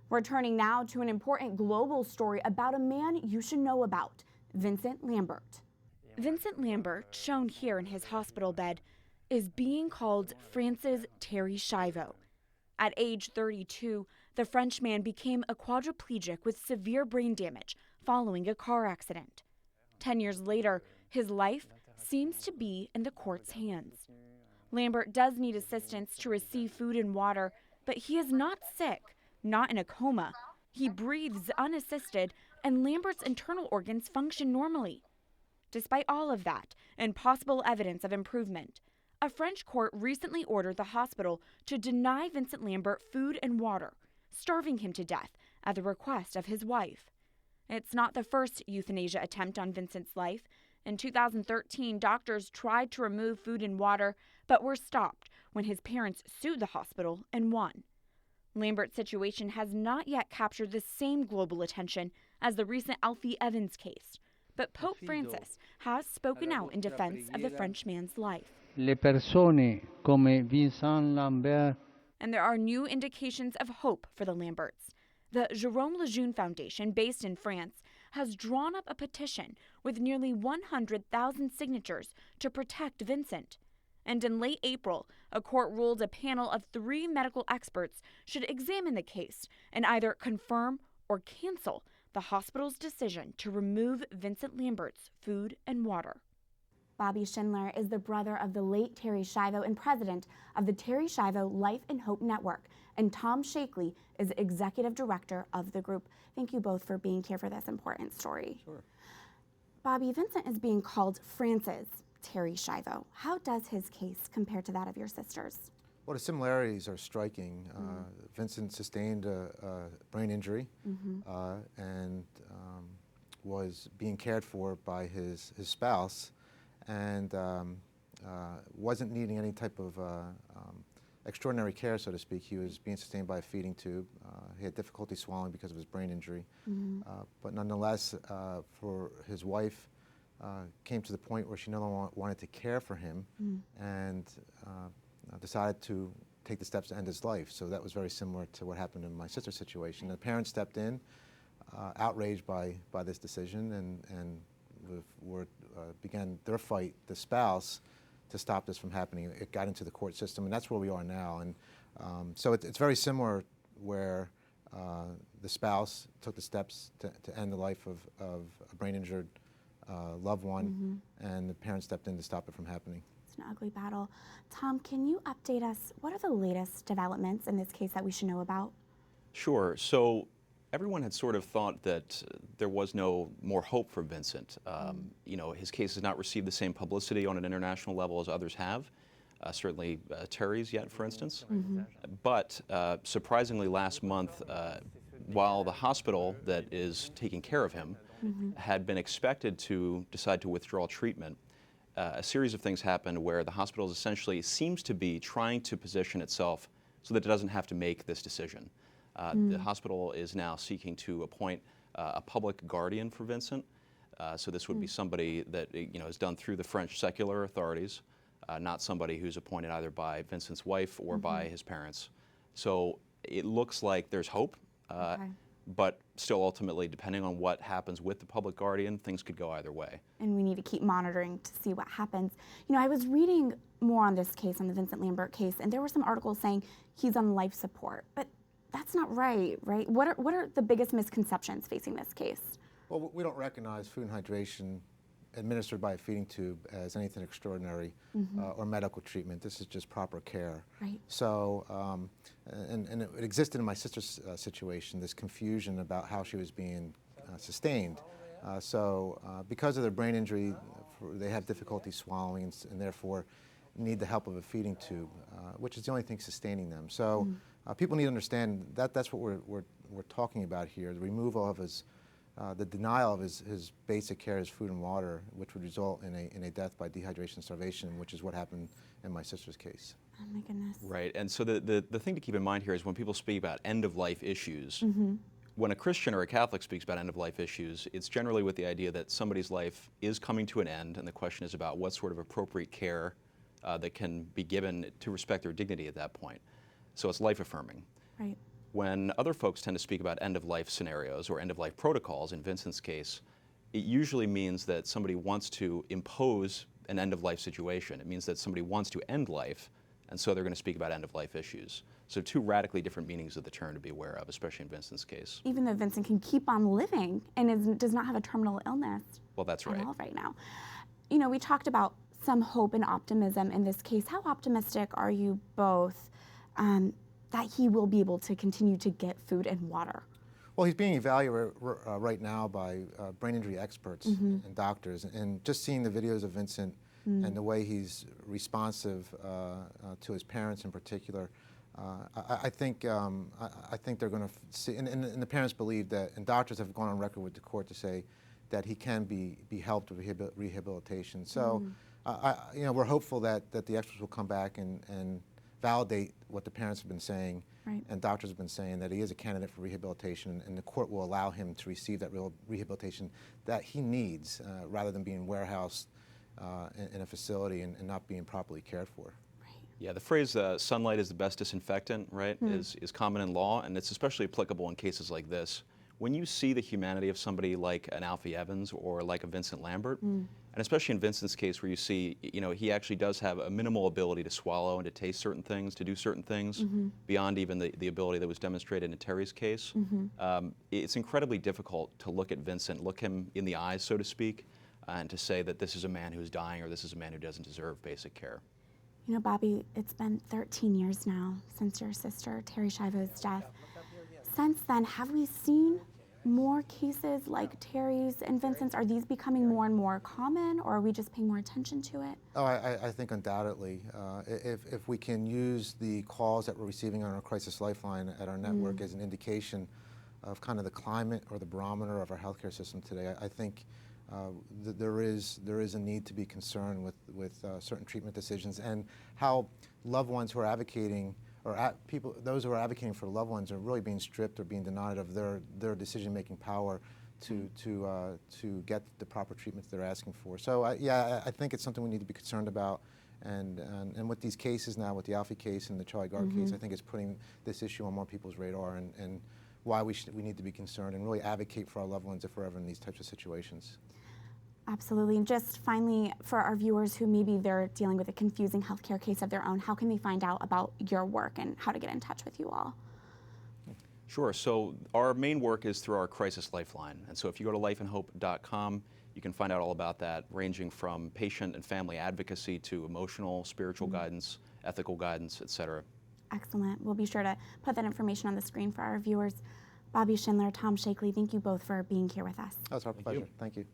We're turning now to an important global story about a man you should know about, Vincent Lambert. Vincent Lambert, shown here in his hospital bed, is being called France's Terri Schiavo. At age 32, the Frenchman became a quadriplegic with severe brain damage following a car accident. 10 years later, his life seems to be in the court's hands. Lambert does need assistance to receive food and water, but he is not sick, not in a coma. He breathes unassisted, and Lambert's internal organs function normally. Despite all of that and possible evidence of improvement, a French court recently ordered the hospital to deny Vincent Lambert food and water, starving him to death at the request of his wife. It's not the first euthanasia attempt on Vincent's life. In 2013, doctors tried to remove food and water, but were stopped when his parents sued the hospital and won. Lambert's situation has not yet captured the same global attention as the recent Alfie Evans case, but Pope Francis has spoken out in defense of the Frenchman's life. Le persone come Vincent Lambert. And there are new indications of hope for the Lamberts. The Jérôme Lejeune Foundation, based in France, has drawn up a petition with nearly 100,000 signatures to protect Vincent. And in late April, a court ruled a panel of 3 medical experts should examine the case and either confirm or cancel the hospital's decision to remove Vincent Lambert's food and water. Bobby Schindler is the brother of the late Terri Schiavo and president of the Terri Schiavo Life and Hope Network, and Tom Shakely is executive director of the group. Thank you both for being here for this important story. Sure. Bobby, Vincent is being called France's Terri Schiavo. How does his case compare to that of your sister's? Well, the similarities are striking. Vincent sustained a brain injury and was being cared for by his spouse, and wasn't needing any type of extraordinary care, so to speak. He was being sustained by a feeding tube. He had difficulty swallowing because of his brain injury. But nonetheless, for his wife, came to the point where she no longer wanted to care for him and decided to take the steps to end his life. So that was very similar to what happened in my sister's situation. The parents stepped in, outraged by this decision, and began their fight, the spouse, to stop this from happening. It got into the court system, and that's where we are now. And so it's very similar, where the spouse took the steps to end the life of a brain-injured loved one, and the parents stepped in to stop it from happening. It's an ugly battle. Tom, can you update us? What are the latest developments in this case that we should know about? Sure. So everyone had sort of thought that there was no more hope for Vincent. You know, his case has not received the same publicity on an international level as others have. Certainly Terri's yet, for instance. But surprisingly, last month, while the hospital that is taking care of him had been expected to decide to withdraw treatment, a series of things happened where the hospital essentially seems to be trying to position itself so that it doesn't have to make this decision. The hospital is now seeking to appoint a public guardian for Vincent. So this would be somebody that is done through the French secular authorities, not somebody who's appointed either by Vincent's wife or by his parents. So it looks like there's hope, but still ultimately, depending on what happens with the public guardian, things could go either way. And we need to keep monitoring to see what happens. You know, I was reading more on this case, on the Vincent Lambert case, and there were some articles saying he's on life support, but that's not right, right? What are the biggest misconceptions facing this case? Well, we don't recognize food and hydration administered by a feeding tube as anything extraordinary or medical treatment. This is just proper care. Right. So, and it existed in my sister's situation, this confusion about how she was being sustained. So because of their brain injury, they have difficulty swallowing and therefore need the help of a feeding tube, which is the only thing sustaining them. So people need to understand that that's what we're talking about here, the removal of his the denial of his basic care, his food and water, which would result in a death by dehydration and starvation, which is what happened in my sister's case. Oh my goodness. Right, and so the thing to keep in mind here is when people speak about end-of-life issues, when a Christian or a Catholic speaks about end-of-life issues, it's generally with the idea that somebody's life is coming to an end, and the question is about what sort of appropriate care that can be given to respect their dignity at that point. So it's life-affirming. Right. When other folks tend to speak about end-of-life scenarios or end-of-life protocols, in Vincent's case, it usually means that somebody wants to impose an end-of-life situation. It means that somebody wants to end life, and so they're going to speak about end-of-life issues. So two radically different meanings of the term to be aware of, especially in Vincent's case. Even though Vincent can keep on living and does not have a terminal illness. Well, that's right. At all right now. You know, we talked about some hope and optimism in this case. How optimistic are you both that he will be able to continue to get food and water? Well, he's being evaluated right now by brain injury experts and doctors, and just seeing the videos of Vincent and the way he's responsive to his parents in particular, I think they're going to see, and the parents believe that, and doctors have gone on record with the court to say that he can be helped with rehabilitation. So, you know, we're hopeful that the experts will come back and validate what the parents have been saying, right, and doctors have been saying, that he is a candidate for rehabilitation, and the court will allow him to receive that real rehabilitation that he needs, rather than being warehoused in a facility and not being properly cared for. Yeah, the phrase sunlight is the best disinfectant, right, is common in law, and it's especially applicable in cases like this. When you see the humanity of somebody like an Alfie Evans or like a Vincent Lambert, and especially in Vincent's case where you see, you know, he actually does have a minimal ability to swallow and to taste certain things, to do certain things, beyond even the ability that was demonstrated in Terry's case. It's incredibly difficult to look at Vincent, look him in the eyes, so to speak, and to say that this is a man who's dying or this is a man who doesn't deserve basic care. You know, Bobby, it's been 13 years now since your sister, Terri Schiavo's death. Since then, have we seen more cases like Terry's and Vincent's? Are these becoming more and more common, or are we just paying more attention to it? Oh, I think undoubtedly. If we can use the calls that we're receiving on our crisis lifeline at our network as an indication of kind of the climate or the barometer of our healthcare system today, I think there is a need to be concerned with certain treatment decisions, and how loved ones who are advocating, or those who are advocating for loved ones, are really being stripped or being denied of their decision-making power to get the proper treatments they're asking for. So yeah, I think it's something we need to be concerned about, and with these cases now, with the Alfie case and the Charlie Gard case, I think it's putting this issue on more people's radar, and why we need to be concerned and really advocate for our loved ones if we're ever in these types of situations. Absolutely. And just finally, for our viewers who maybe they're dealing with a confusing healthcare case of their own, how can they find out about your work and how to get in touch with you all? Sure. So our main work is through our crisis lifeline. And so if you go to lifeandhope.com, you can find out all about that, ranging from patient and family advocacy to emotional, spiritual guidance, ethical guidance, et cetera. Excellent. We'll be sure to put that information on the screen for our viewers. Bobby Schindler, Tom Shakely, thank you both for being here with us. That's our pleasure. Thank you.